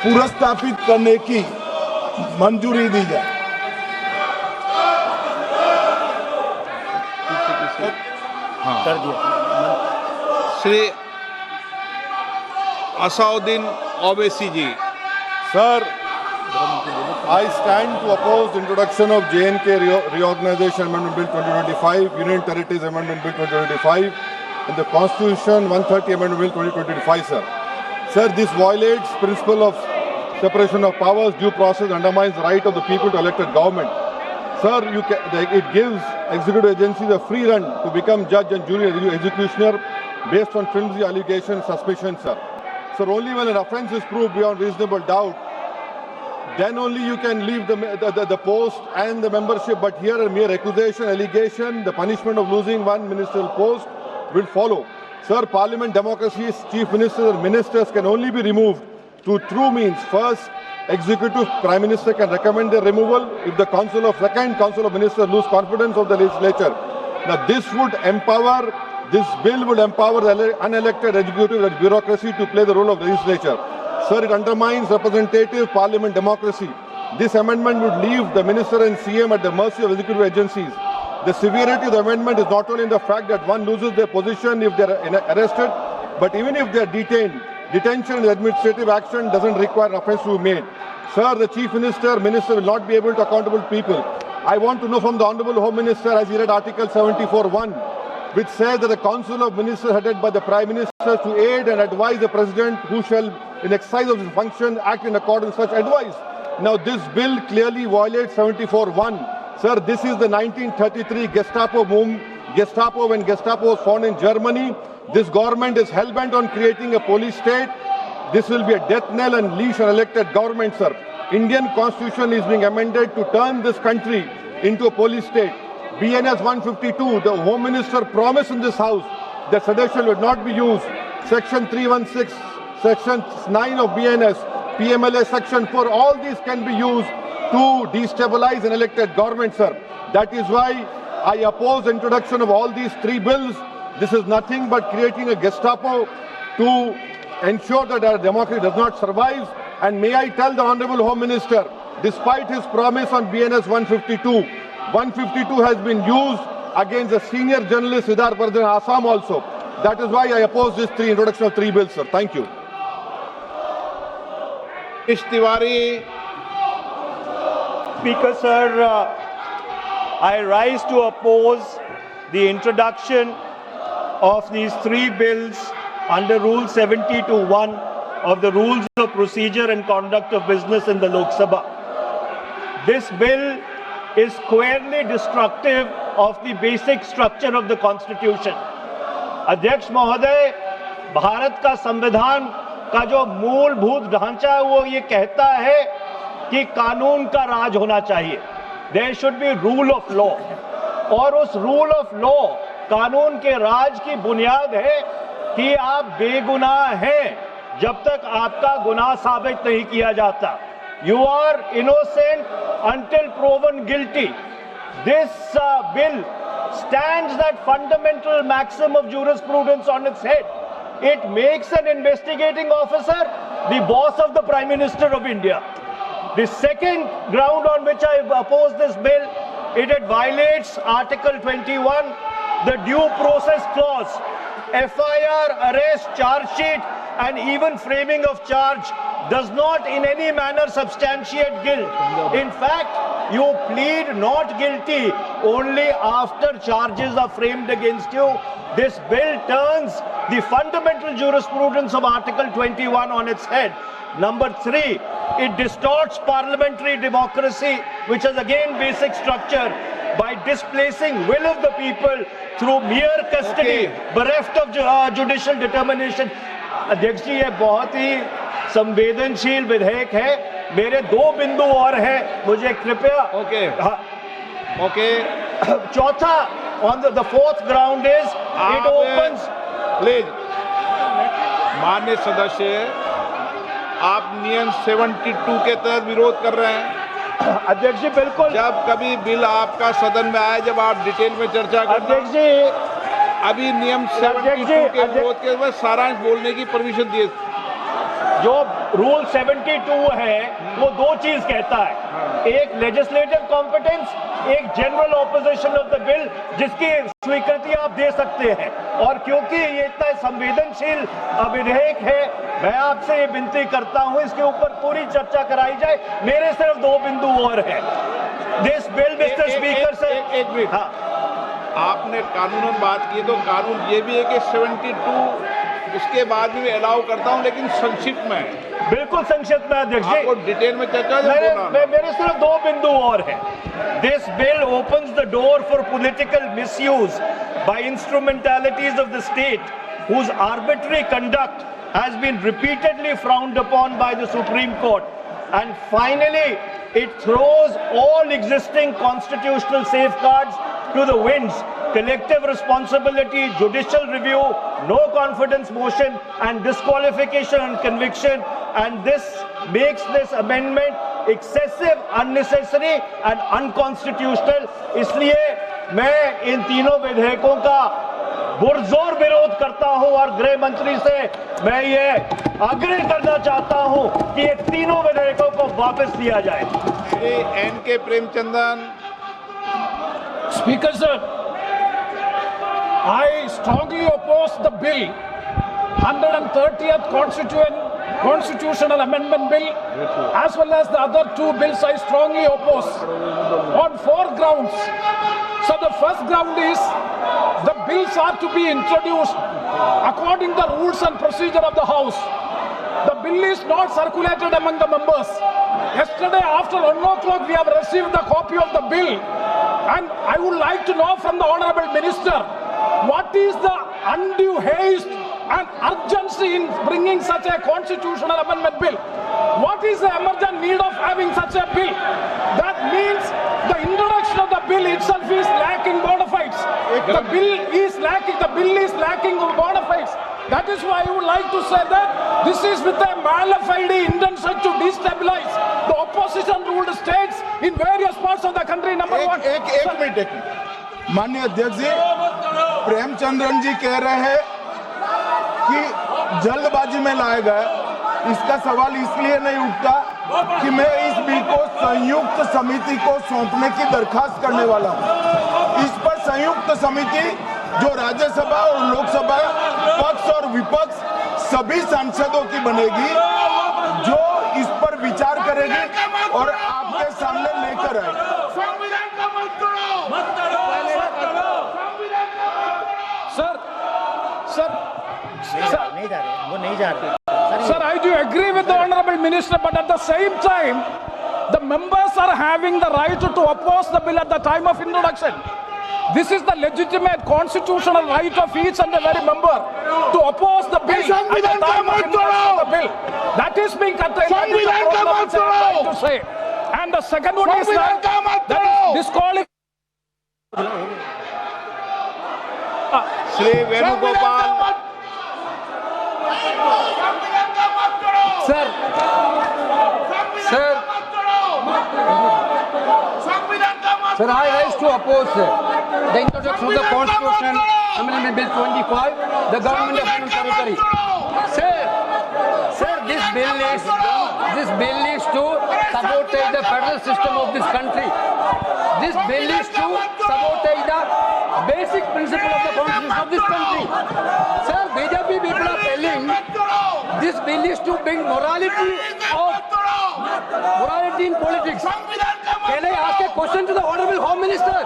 पुनर्स्थापित करने की मंजूरी दी जाए। कर दिया श्री असाउद्दीन ओवैसी जी। Sir, I stand to oppose the introduction of J&K Reorganization Amendment Bill 2025, Union Territories Amendment Bill 2025, and the Constitution 130 Amendment Bill 2025, sir. Sir, this violates principle of separation of powers, due process, undermines the right of the people to elect a government. Sir, it gives executive agencies a free run to become judge and jury and executioner based on flimsy allegations, suspicions, sir. Sir, only when an offence is proved beyond reasonable doubt, then only you can leave the post and the membership. But here a mere accusation, allegation, the punishment of losing one ministerial post will follow. Sir, parliament democracy's chief ministers and ministers can only be removed through true means. First, executive prime minister can recommend their removal if the second council of ministers lose confidence of the legislature. Now this bill would empower the unelected executive and bureaucracy to play the role of legislature. Sir, it undermines representative parliament democracy. This amendment would leave the minister and CM at the mercy of executive agencies. The severity of the amendment is not only in the fact that one loses their position if they are arrested, but even if they are detained. Detention and administrative action doesn't require an offence to be made. Sir, the chief minister will not be able to accountable people. I want to know from the Honourable Home Minister, as he read Article 74(1), which says that the Council of Ministers headed by the Prime Minister to aid and advise the President who shall, in exercise of his function, act in accordance with such advice. Now, this bill clearly violates 74(1). Sir, this is the 1933 Gestapo when Gestapo was found in Germany. This government is hell-bent on creating a police state. This will be a death knell and leash on elected government, sir. Indian Constitution is being amended to turn this country into a police state. BNS 152, the Home Minister promised in this House that sedition would not be used. Section 316, Section 9 of BNS, PMLA Section 4, all these can be used to destabilize an elected government, sir. That is why I oppose the introduction of all these three bills. This is nothing but creating a Gestapo to ensure that our democracy does not survive. And may I tell the Honourable Home Minister, despite his promise on BNS 152 has been used against the senior journalist Siddharth Vardhan Assam also. That is why I oppose this introduction of three bills, sir. Thank you. Ish Tiwari. Speaker, sir, I rise to oppose the introduction of these three bills under Rule 70(1) of the Rules of Procedure and Conduct of Business in the Lok Sabha. This bill is squarely destructive of the basic structure of the Constitution. अध्यक्ष महोदय, भारत का संविधान का जो मूलभूत ढांचा है वो ये कहता है कि कानून का राज होना चाहिए. There should be rule of law. और उस rule of law, कानून के राज की बुनियाद है कि आप बेगुनाह हैं जब तक आपका गुनाह साबित नहीं किया जाता. You are innocent until proven guilty. This bill stands that fundamental maxim of jurisprudence on its head. It makes an investigating officer the boss of the Prime Minister of India. The second ground on which I oppose this bill, it violates Article 21, the due process clause. FIR, arrest, charge sheet, and even framing of charge does not in any manner substantiate guilt. In fact, you plead not guilty only after charges are framed against you. This bill turns the fundamental jurisprudence of Article 21 on its head. Number 3, it distorts parliamentary democracy, which is again basic structure, by displacing will of the people through mere custody, bereft of judicial determination. अध्यक्ष जी, ये बहुत ही संवेदनशील विधेयक है. मेरे दो बिंदु और हैं, मुझे कृपया. ओके. चौथा, on the fourth ground is it opens. Please माननीय सदस्य, आप नियम 72 के तहत विरोध कर रहे हैं. अध्यक्ष जी, बिल्कुल. जब कभी बिल आपका सदन में आए, जब आप डिटेल में चर्चा करें. अध्यक्ष जी, अभी नियम 72 के विरोध के बाद सारांश बोलने की परमिशन दिए. जो रूल 72 है वो दो चीज कहता है, एक लेजिस्लेटिव कॉम्पिटेंस, एक general opposition of the bill जिसकी स्वीकृति आप दे सकते हैं। और क्योंकि ये इतना संवेदनशील विधेयक है, मैं आपसे ये विनती करता हूं इसके ऊपर पूरी चर्चा कराई जाए। मेरे सिर्फ दो बिंदु और हैं। दिस बिल मिस्टर स्पीकर से एक मिनट, हाँ, आपने कानूनन बात की तो कानून ये भी है कि 72 उसके बाद भी अलाउ करता हूं, लेकिन संक्षिप्त में है। बिल्कुल संक्षिप्त में अध्यक्ष जी, आपको डिटेल में चर्चा मेरे सिर्फ दो बिंदु और हैं। This bill opens the door for political misuse by instrumentalities of the state whose arbitrary conduct has been repeatedly frowned upon by the Supreme Court. And finally, it throws all existing constitutional safeguards to the winds: collective responsibility, judicial review, no confidence motion, and disqualification and conviction. And this makes this amendment excessive, unnecessary and unconstitutional. इसलिए मैं इन तीनों विधेयकों का पुरजोर विरोध करता हूं और गृह मंत्री से मैं ये आग्रह करना चाहता हूं कि ये तीनों विधेयकों को वापस लिया जाए। Shri N.K. Premachandran. Speaker sir, I strongly oppose the bill, 130th Constitutional Amendment Bill, as well as the other two bills I strongly oppose on 4 grounds. So the first ground is the bills are to be introduced according to the rules and procedure of the House. The bill is not circulated among the members. Yesterday after 1 o'clock we have received the copy of the bill, and I would like to know from the Honourable Minister, what is the undue haste and urgency in bringing such a constitutional amendment bill? What is the emergent need of having such a bill? That means the introduction of the bill itself is lacking bona fides. The bill is lacking bona fides. That is why I would like to say that this is with a mala fide intention to destabilize the opposition ruled states in various parts of the country. Number one. एक minute माननीय अध्यक्ष जी, प्रेमचंद्रन जी कह रहे हैं कि जल्दबाजी में लाया गया। इसका सवाल इसलिए नहीं उठता कि मैं इस बिल को संयुक्त समिति को सौंपने की दरखास्त करने वाला हूं। इस पर संयुक्त समिति जो राज्यसभा और लोकसभा पक्ष और विपक्ष सभी सांसदों की बनेगी, जो इस पर विचार करेगी और आपके सामने लेकर आएगी। Sir, I do agree with the Honourable Minister, but at the same time, the members are having the right to oppose the bill at the time of introduction. This is the legitimate constitutional right of each and every member to oppose the bill at the time of introduction of the bill. That is being curtailed. That is the problem which I am trying to say. And the second one is that is disqualification. Shri Venugopal. Sir, I rise to oppose the introduction of the Constitutional Amendment Bill 25, the Government of Union Territory. Sir, this bill is to sabotage the federal system of this country. This bill is to sabotage the basic principle of the constitution of this country. Sir, BJP people are telling this bill is to bring morality in politics. Can I ask a question to the Honourable Home Minister?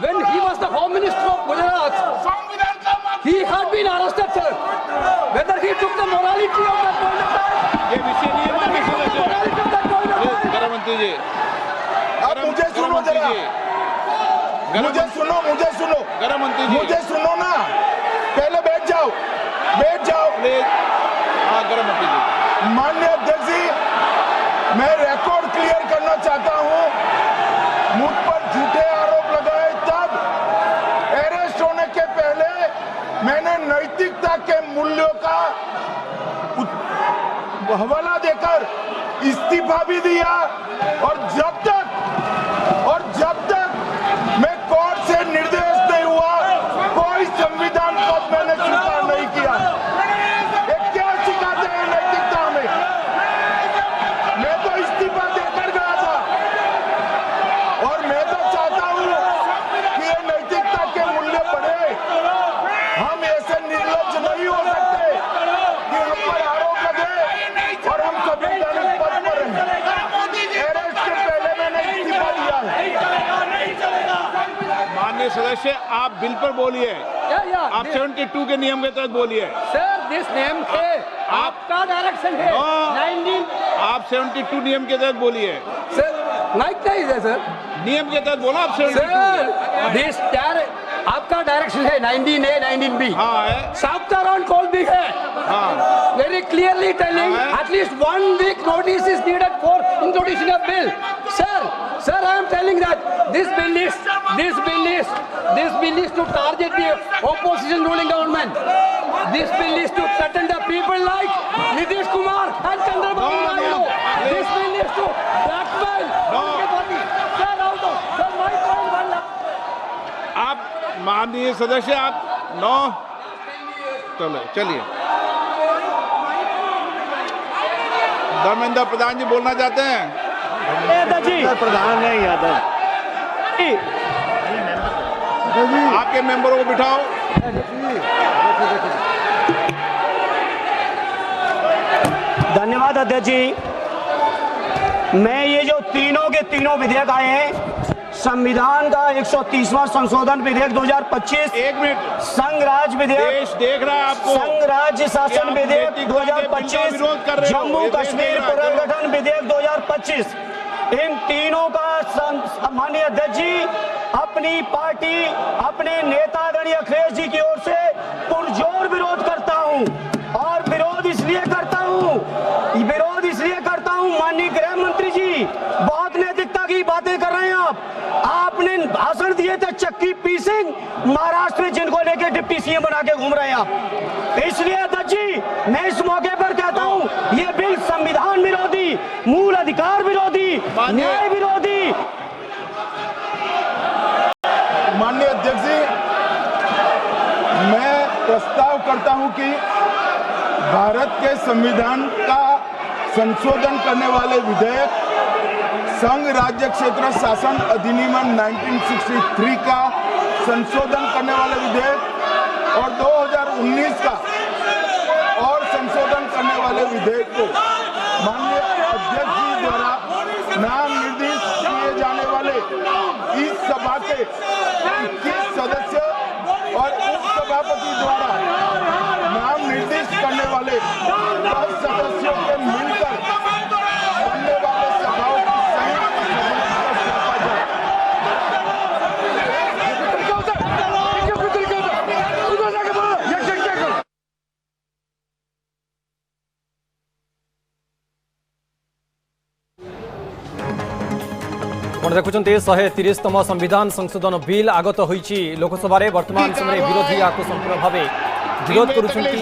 When he was the Home Minister of Gujarat, he had been arrested, sir. Whether he took the morality of that point of time, ये विषय नहीं है, morality of that point of time. गृह मंत्री जी, अब मुझे सुनो जरा, मुझे सुनो गृह मंत्री जी, मुझे सुनो ना, पहले बैठ जाओ। प्लीज। हाँ, गृह मंत्री जी। माननीय अध्यक्ष जी, मैं रिकॉर्ड क्लियर करना चाहता हूं। मुझ पर झूठे आरोप लगाए तब अरेस्ट होने के पहले मैंने नैतिकता के मूल्यों का हवाला देकर इस्तीफा भी दिया, और जब तक मैं कोर्ट से निर्देश नहीं हुआ, कोई संविधान पद मैंने स्वीकार नहीं किया। ये क्या सिखाते हैं नैतिकता? माननीय सदस्य, आप बिल पर बोलिए। आप 72 के नियम के तहत बोलिए। सर दिस नेम से आपका डायरेक्शन है। 19 आप 72 नियम के तहत बोलिए। सर माइक नहीं है सर। नियम के तहत बोला आप 72। सर दिस आपका डायरेक्शन है 19A 19B। हाँ है। साफ्टर ऑन कॉल भी है। हाँ। Very clearly telling at least 1 week notice is needed for introduction of bill. Sir, I am telling that this bill is to target the opposition ruling government. This bill is to threaten the people like Nitish Kumar and Chandrababu Naidu. This bill is to blackmail everybody. Sir, out of sir, my point one. आप माननीय सदस्य, आप 9 चलिए। धर्मेंद्र प्रधान जी बोलना चाहते हैं? प्रधान नहीं यादव। आपके मेंबरों को बिठाओ। धन्यवाद अध्यक्ष जी। मैं ये जो तीनों के तीनों विधेयक आए हैं, संविधान का 130वां संशोधन विधेयक 2025, 1 मिनट, संघ राज्य विधेयक, देश देख रहा है आपको, संघ राज्य शासन विधेयक विरोध कर 2025, रहे हो। जम्मू ये देश कश्मीर देख रहा है। पुनर्गठन विधेयक 2025, इन तीनों का माननीय अध्यक्ष जी अपनी पार्टी, अपने नेतागण अखिलेश जी की ओर से पुरजोर विरोध करता हूं। और विरोध इसलिए करता हूं माननीय गृह मंत्री जी, बहुत नैतिकता की बातें कर रहे हैं आपने भाषण दिए थे चक्की पी सिंह महाराष्ट्र में, जिनको लेके डिप्टी सीएम बना के घूम रहे हैं आप। इसलिए अध्यक्ष जी मैं इस मौके पर कहता हूं ये बिल संविधान विरोधी, मूल अधिकार विरोधी, न्याय विरोधी। माननीय अध्यक्ष जी, मैं प्रस्ताव करता हूं कि भारत के संविधान का संशोधन करने वाले विधेयक, संघ राज्य क्षेत्र शासन अधिनियम 1963 का संशोधन करने वाले विधेयक और 2019 का और संशोधन करने वाले विधेयक को माननीय अध्यक्ष जी द्वारा नाम निर्दिष्ट किए जाने वाले इस सभा के 21 सदस्य और उपसभापति द्वारा नाम निर्दिष्ट करने वाले 10 सदस्यों के मिलकर बनने वाले सभाओं की संयुक्त समिति को सौंपा जाए। देखुं 130तम संविधान संशोधन बिल आगत होईची लोकसभा रे। वर्तमान समय विरोधी आपको संपूर्ण भाव विरोध करुछंती।